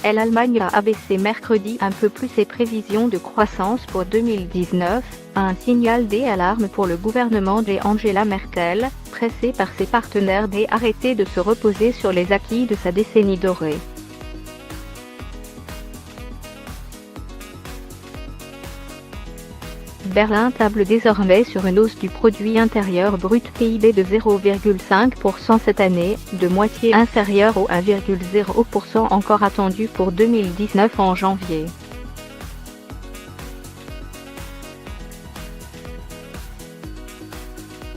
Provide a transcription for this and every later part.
l'Allemagne a abaissé mercredi un peu plus ses prévisions de croissance pour 2019, un signal d'alarme pour le gouvernement d'Angela Merkel, pressé par ses partenaires d'arrêter de se reposer sur les acquis de sa décennie dorée. Berlin table désormais sur une hausse du produit intérieur brut PIB de 0,5% cette année, de moitié inférieure au 1,0% encore attendu pour 2019 en janvier.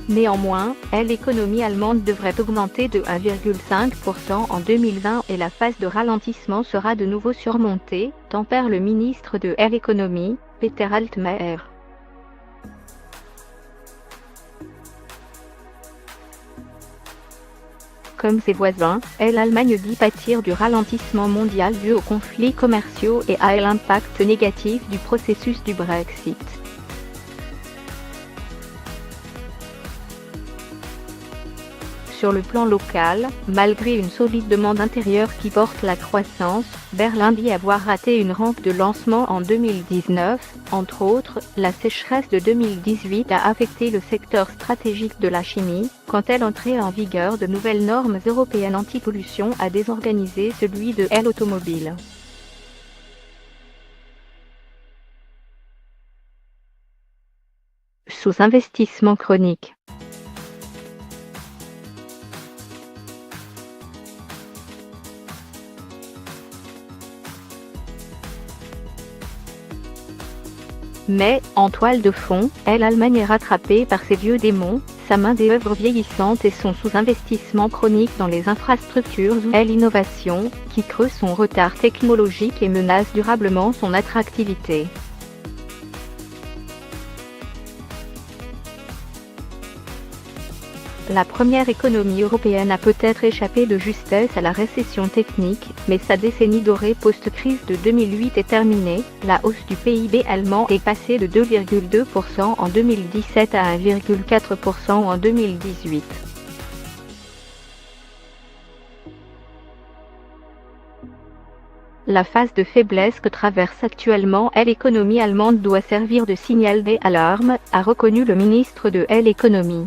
Néanmoins, l'économie allemande devrait augmenter de 1,5% en 2020 et la phase de ralentissement sera de nouveau surmontée, tempère le ministre de l'économie, Peter Altmaier. Comme ses voisins, l'Allemagne dit pâtir du ralentissement mondial dû aux conflits commerciaux et à l'impact négatif du processus du Brexit. Sur le plan local, malgré une solide demande intérieure qui porte la croissance, Berlin dit avoir raté une rampe de lancement en 2019. Entre autres, la sécheresse de 2018 a affecté le secteur stratégique de la chimie, quand l'entrée en vigueur de nouvelles normes européennes anti-pollution a désorganisé celui de l'automobile. Sous-investissement chronique. Mais, en toile de fond, l'Allemagne est rattrapée par ses vieux démons, sa main-d'œuvre vieillissante et son sous-investissement chronique dans les infrastructures ou l'innovation, qui creuse son retard technologique et menace durablement son attractivité. La première économie européenne a peut-être échappé de justesse à la récession technique, mais sa décennie dorée post-crise de 2008 est terminée. La hausse du PIB allemand est passée de 2,2% en 2017 à 1,4% en 2018. La phase de faiblesse que traverse actuellement l'économie allemande doit servir de signal d'alarme, a reconnu le ministre de l'économie.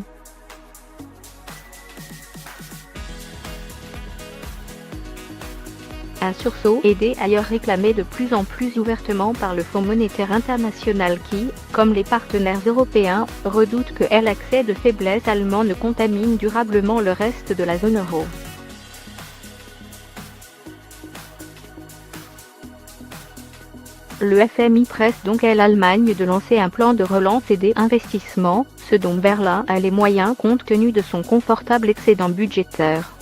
Un sursaut est d'ailleurs réclamé de plus en plus ouvertement par le Fonds monétaire international qui, comme les partenaires européens, redoute que l'excès de faiblesse allemand ne contamine durablement le reste de la zone euro. Le FMI presse donc l'Allemagne de lancer un plan de relance et d'investissement, ce dont Berlin a les moyens compte tenu de son confortable excédent budgétaire.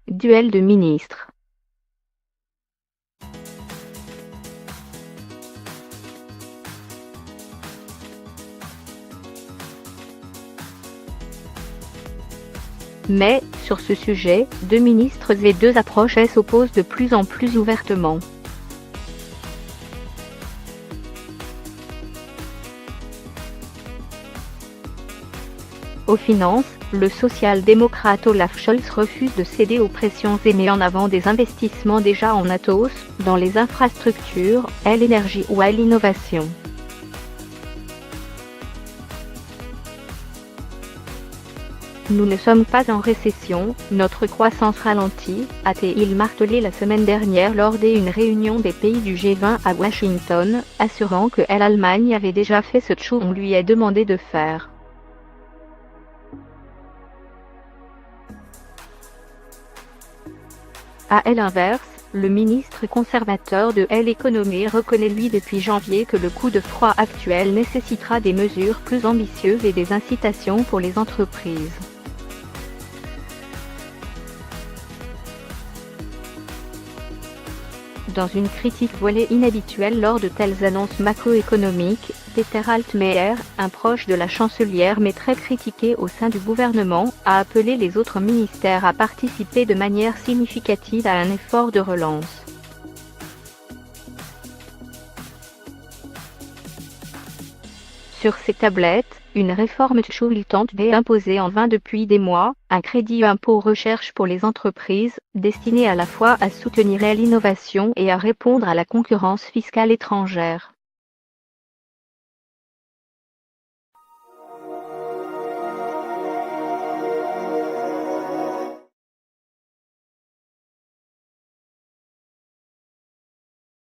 Duel de ministres. Mais, sur ce sujet, deux ministres et deux approches s'opposent de plus en plus ouvertement. Aux finances, le social-démocrate Olaf Scholz refuse de céder aux pressions et met en avant des investissements déjà en Athos, dans les infrastructures, l'énergie ou l'innovation. Nous ne sommes pas en récession, notre croissance ralentit, a-t-il martelé la semaine dernière lors d'une réunion des pays du G20 à Washington, assurant que l'Allemagne avait déjà fait ce qu'on lui a demandé de faire. À l'inverse, le ministre conservateur de l'économie reconnaît lui depuis janvier que le coup de froid actuel nécessitera des mesures plus ambitieuses et des incitations pour les entreprises. Dans une critique voilée inhabituelle lors de telles annonces macroéconomiques, Peter Altmaier, un proche de la chancelière mais très critiqué au sein du gouvernement, a appelé les autres ministères à participer de manière significative à un effort de relance. Sur ses tablettes, Une réforme tente est imposée en vain depuis des mois, un crédit impôt recherche pour les entreprises, destiné à la fois à soutenir l'innovation et à répondre à la concurrence fiscale étrangère.